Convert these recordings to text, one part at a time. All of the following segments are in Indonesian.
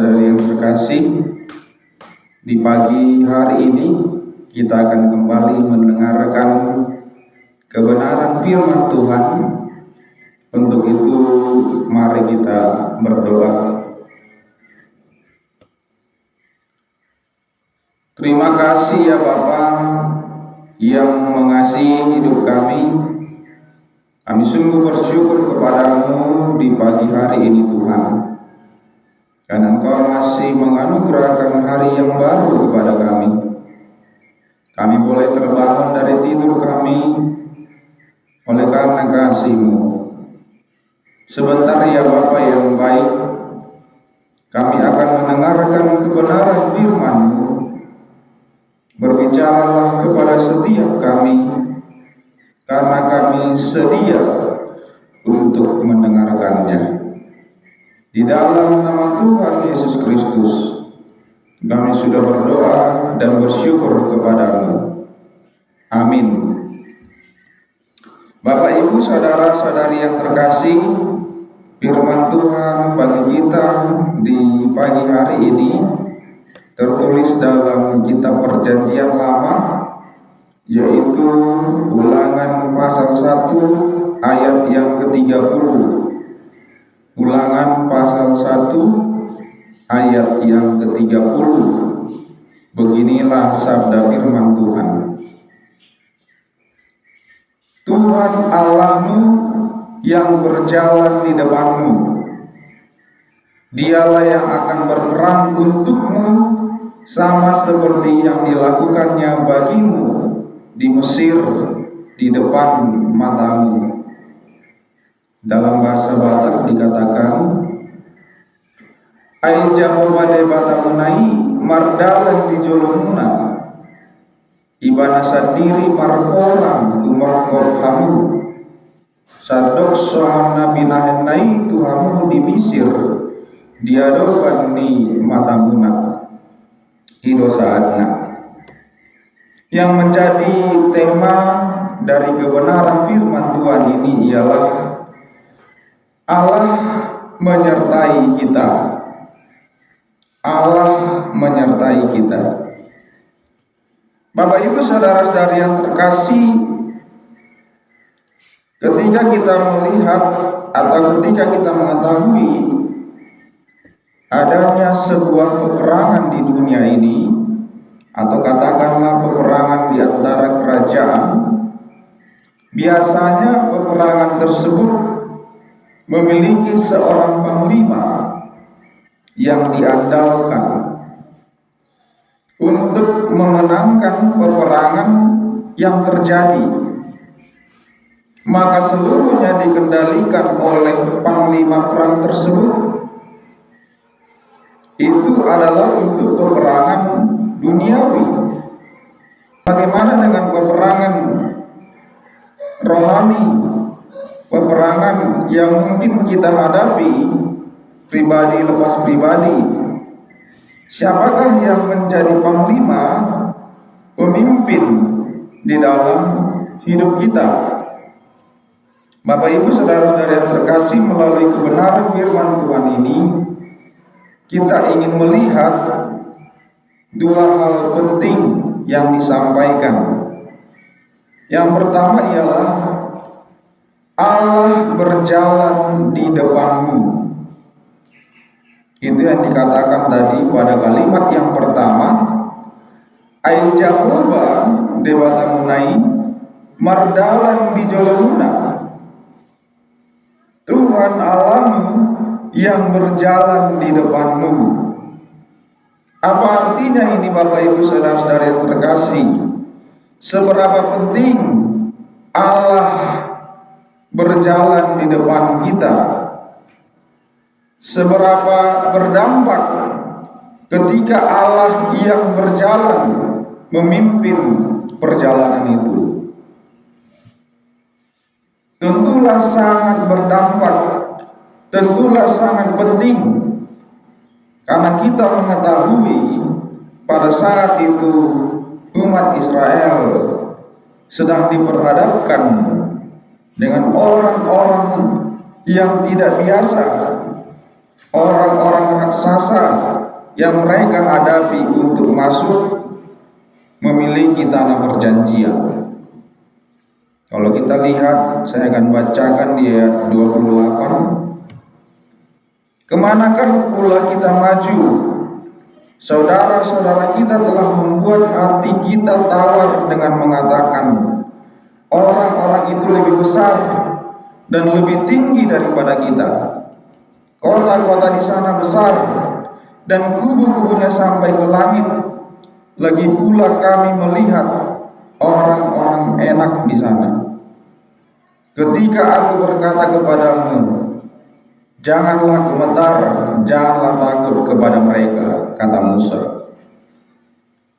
saudara-saudari yang terkasih, di pagi hari ini kita akan kembali mendengarkan kebenaran firman Tuhan. Untuk itu mari kita berdoa. Terima kasih ya Bapa yang mengasihi hidup kami. Kami sungguh bersyukur kepadamu di pagi hari ini Tuhan, karena Engkau masih menganugerahkan hari yang baru kepada kami. Kami boleh terbangun dari tidur kami oleh karena kasih-Mu. Sebentar ya Bapa yang baik, kami akan mendengarkan kebenaran firman-Mu. Berbicaralah kepada setiap kami, karena kami sedia untuk mendengarkannya. Di dalam nama Tuhan Yesus Kristus, kami sudah berdoa dan bersyukur kepadamu. Amin. Bapak, Ibu, saudara-saudari yang terkasih, firman Tuhan bagi kita di pagi hari ini tertulis dalam kitab Perjanjian Lama, yaitu Ulangan pasal 1 ayat yang ke-30. Ulangan pasal 1 ayat yang ke-30. Beginilah sabda firman Tuhan. Tuhan Allahmu yang berjalan di depanmu, Dialah yang akan berperang untukmu, sama seperti yang dilakukannya bagimu di Mesir di depan matamu. Dalam bahasa Batak dikatakan, Ai Jehovah de batamunai mardalan di jolomuna, ibana sadiri marporang tumarkor hamu, sadok soan nabi nahenai tuhamu di Mesir, diadokan ni matamuna. Hido saatnya. Yang menjadi tema dari kebenaran firman Tuhan ini ialah Allah menyertai kita. Allah menyertai kita. Bapak Ibu saudara-saudari yang terkasih, ketika kita melihat atau ketika kita mengetahui adanya sebuah peperangan di dunia ini, atau katakanlah peperangan di antara kerajaan, biasanya peperangan tersebut memiliki seorang panglima yang diandalkan untuk memenangkan peperangan yang terjadi. Maka seluruhnya dikendalikan oleh panglima perang tersebut. Itu adalah untuk peperangan duniawi. Bagaimana dengan peperangan rohani, peperangan yang mungkin kita hadapi pribadi lepas pribadi? Siapakah yang menjadi panglima, pemimpin di dalam hidup kita? Bapak Ibu saudara-saudara yang terkasih, melalui kebenaran firman Tuhan ini kita ingin melihat dua hal penting yang disampaikan. Yang pertama ialah Allah berjalan di depanmu. Itu yang dikatakan tadi pada kalimat yang pertama, Ai Jehovah debatamunai mardalan di jolomuna. Tuhan Allahmu yang berjalan di depanmu. Apa artinya ini Bapak Ibu saudara-saudara yang terkasih? Seberapa penting Allah berjalan di depan kita? Seberapa berdampak ketika Allah yang berjalan memimpin perjalanan itu? Tentulah sangat berdampak, tentulah sangat penting, karena kita mengetahui pada saat itu umat Israel sedang diperhadapkan dengan orang-orang yang tidak biasa, orang-orang raksasa yang mereka hadapi untuk masuk memiliki tanah perjanjian. Kalau kita lihat, saya akan bacakan di ayat 28. Kemanakah pula kita maju? Saudara-saudara kita telah membuat hati kita tawar dengan mengatakan, orang-orang itu lebih besar dan lebih tinggi daripada kita. Kota-kota di sana besar dan kubu-kubunya sampai ke langit. Lagi pula kami melihat orang-orang enak di sana. Ketika aku berkata kepadamu, janganlah gemetar, janganlah takut kepada mereka, kata Musa.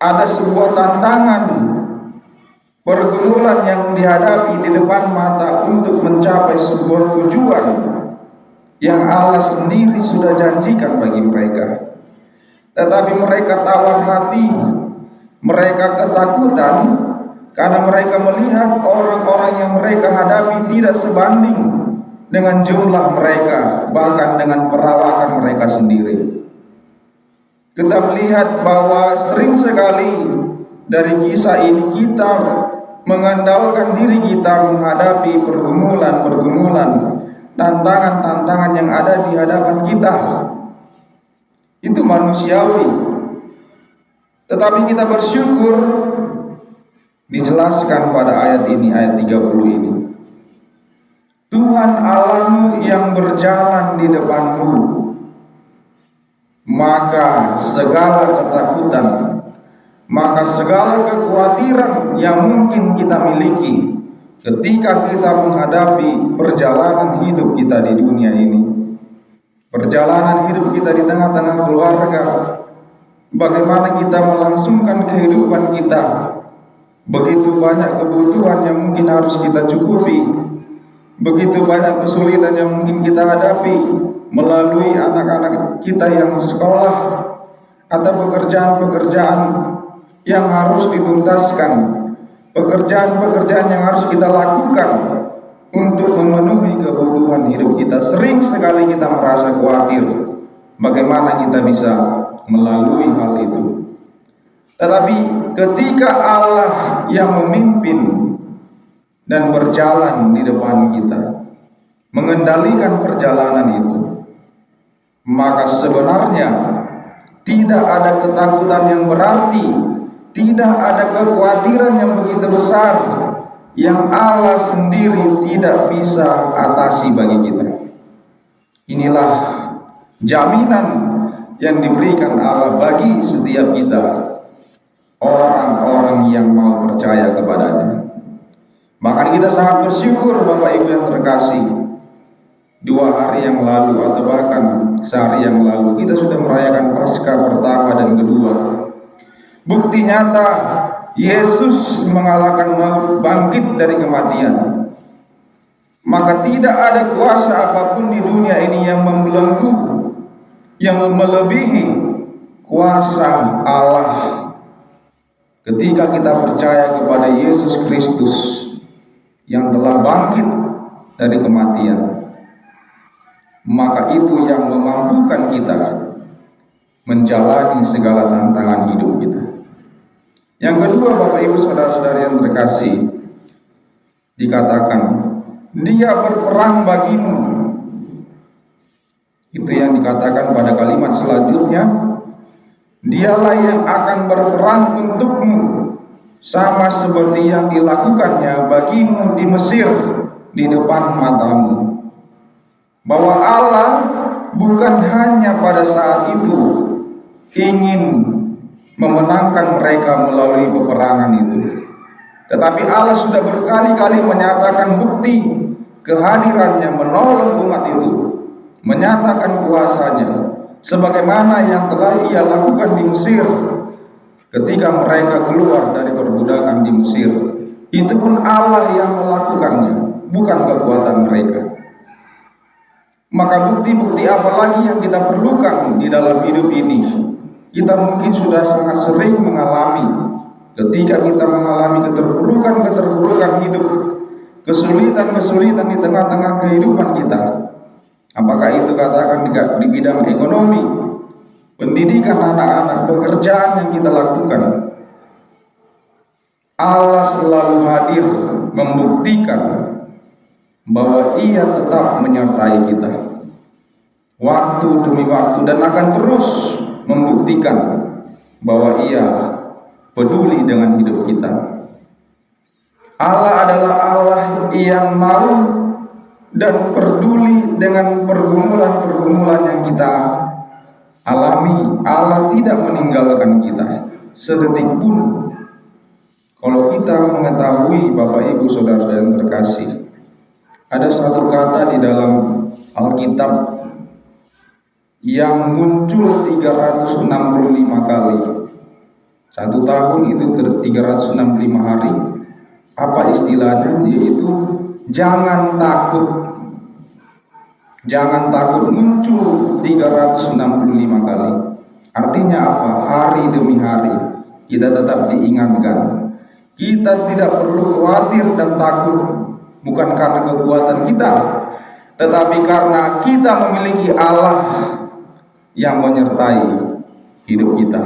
Ada sebuah tantangan, pergumulan yang dihadapi di depan mata untuk mencapai sebuah tujuan yang Allah sendiri sudah janjikan bagi mereka. Tetapi mereka tawar hati, mereka ketakutan, karena mereka melihat orang-orang yang mereka hadapi tidak sebanding dengan jumlah mereka, bahkan dengan perawakan mereka sendiri. Kita melihat bahwa sering sekali dari kisah ini kita mengandalkan diri kita menghadapi pergumulan-pergumulan, tantangan-tantangan yang ada di hadapan kita. Itu manusiawi. Tetapi kita bersyukur, dijelaskan pada ayat ini, ayat 30 ini. Tuhan Allahmu yang berjalan di depanmu, maka segala ketakutan, maka segala kekhawatiran yang mungkin kita miliki ketika kita menghadapi perjalanan hidup kita di dunia ini, perjalanan hidup kita di tengah-tengah keluarga, bagaimana kita melangsungkan kehidupan kita. Begitu banyak kebutuhan yang mungkin harus kita cukupi, begitu banyak kesulitan yang mungkin kita hadapi melalui anak-anak kita yang sekolah atau pekerjaan-pekerjaan yang harus dituntaskan, pekerjaan-pekerjaan yang harus kita lakukan untuk memenuhi kebutuhan hidup kita. Sering sekali kita merasa khawatir bagaimana kita bisa melalui hal itu. Tetapi ketika Allah yang memimpin dan berjalan di depan kita, mengendalikan perjalanan itu, maka sebenarnya tidak ada ketakutan yang berarti, tidak ada kekhawatiran yang begitu besar yang Allah sendiri tidak bisa atasi bagi kita. Inilah jaminan yang diberikan Allah bagi setiap kita, orang-orang yang mau percaya kepadanya. Bahkan kita sangat bersyukur Bapak Ibu yang terkasih, 2 hari yang lalu atau bahkan sehari yang lalu kita sudah merayakan Paskah pertama dan kedua. Bukti nyata Yesus mengalahkan maut, bangkit dari kematian. Maka tidak ada kuasa apapun di dunia ini yang membelenggu, yang melebihi kuasa Allah. Ketika kita percaya kepada Yesus Kristus yang telah bangkit dari kematian, maka itu yang memampukan kita menjalani segala tantangan hidup kita. Yang kedua, Bapak Ibu saudara-saudari yang terkasih, dikatakan Dia berperang bagimu. Itu yang dikatakan pada kalimat selanjutnya, Dialah yang akan berperang untukmu, sama seperti yang dilakukannya bagimu di Mesir di depan matamu. Bahwa Allah bukan hanya pada saat itu ingin memenangkan mereka melalui peperangan itu, tetapi Allah sudah berkali-kali menyatakan bukti kehadirannya menolong umat itu, menyatakan kuasanya, sebagaimana yang telah Ia lakukan di Mesir ketika mereka keluar dari perbudakan di Mesir. Itu pun Allah yang melakukannya, bukan kekuatan mereka. Maka bukti-bukti apa lagi yang kita perlukan di dalam hidup ini? Kita mungkin sudah sangat sering mengalami, ketika kita mengalami keterpurukan hidup, kesulitan-kesulitan di tengah-tengah kehidupan kita, Apakah itu katakan di bidang ekonomi, pendidikan anak-anak, pekerjaan yang kita lakukan, Allah selalu hadir membuktikan bahwa Ia tetap menyertai kita waktu demi waktu, dan akan terus membuktikan bahwa Ia peduli dengan hidup kita. Allah adalah Allah yang mau dan peduli dengan pergumulan-pergumulan yang kita alami. Allah tidak meninggalkan kita sedetik pun. Kalau kita mengetahui, Bapak Ibu Saudara yang terkasih, ada satu kata di dalam Alkitab yang muncul 365 kali. Satu tahun itu 365 hari. Apa istilahnya? Yaitu jangan takut. Jangan takut muncul 365 kali. Artinya apa? Hari demi hari kita tetap diingatkan. Kita tidak perlu khawatir dan takut, bukan karena kekuatan kita, tetapi karena kita memiliki Allah yang menyertai hidup kita.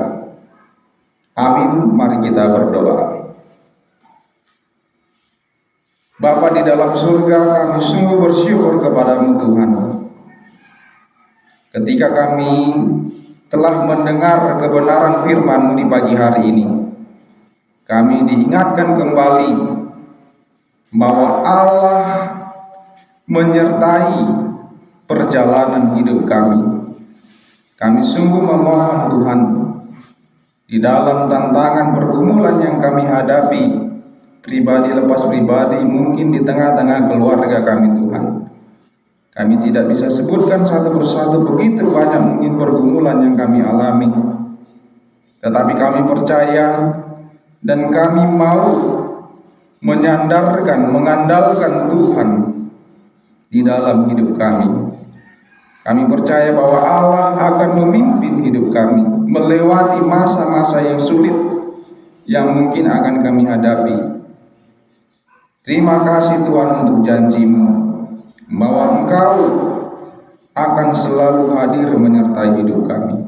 Amin. Mari kita berdoa. Bapa di dalam surga, kami sungguh bersyukur kepadamu Tuhan. Ketika kami telah mendengar kebenaran firman-Mu di pagi hari ini, kami diingatkan kembali bahwa Allah menyertai perjalanan hidup kami. Kami sungguh memohon Tuhan, di dalam tantangan pergumulan yang kami hadapi, pribadi lepas pribadi, mungkin di tengah-tengah keluarga kami Tuhan, kami tidak bisa sebutkan satu persatu, begitu banyak mungkin pergumulan yang kami alami, tetapi kami percaya dan kami mau mengandalkan Tuhan di dalam hidup kami. Kami percaya bahwa Allah akan memimpin hidup kami melewati masa-masa yang sulit yang mungkin akan kami hadapi. Terima kasih Tuhan untuk janji-Mu bahwa Engkau akan selalu hadir menyertai hidup kami.